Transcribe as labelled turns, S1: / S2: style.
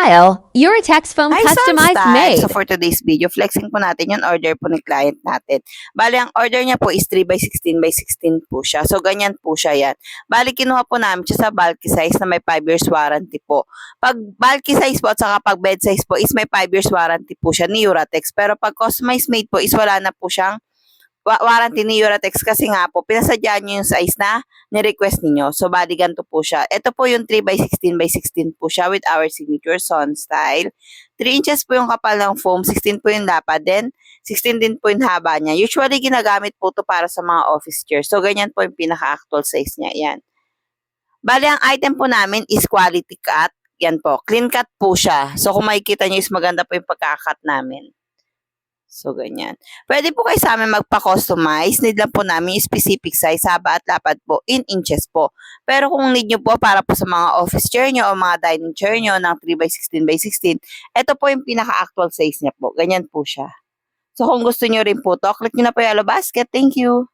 S1: Style, your text phone
S2: Hi,
S1: customized
S2: Sunstyle!
S1: made.
S2: So for today's video, flexing po natin yung order po ng client natin. Bali, ang order niya po is 3x16x16 po siya. So ganyan po siya yan. Bali, kinuha po namin siya sa bulky size na may 5 years warranty po. Pag bulky size po at saka pag bed size po is may 5 years warranty po siya ni Uratex. Pero pag customized made po is wala na po siyang warranty ni Uratex kasi nga po, pinasadya niyo yung size na ni-request niyo. So, bali ganito po siya. Ito po yung 3x16x16 po siya with our signature Sunstyle. 3 inches po yung kapal ng foam, 16 po yung lapad, then 16 din po yung haba niya. Usually, ginagamit po to para sa mga office chairs. So, ganyan po yung pinaka-actual size niya. Yan. Bali, ang item po namin is quality cut. Yan po. Clean cut po siya. So, kung makikita niyo is maganda po yung pagka-cut namin. So, ganyan. Pwede po kayo sa amin magpa-customize. Need lang po namin yung specific size, haba at lapad po in inches po. Pero kung need nyo po para po sa mga office chair nyo o mga dining chair nyo ng 3x16x16, ito po yung pinaka-actual size niya po. Ganyan po siya. So, kung gusto nyo rin po to, click nyo na po yung yellow basket. Thank you!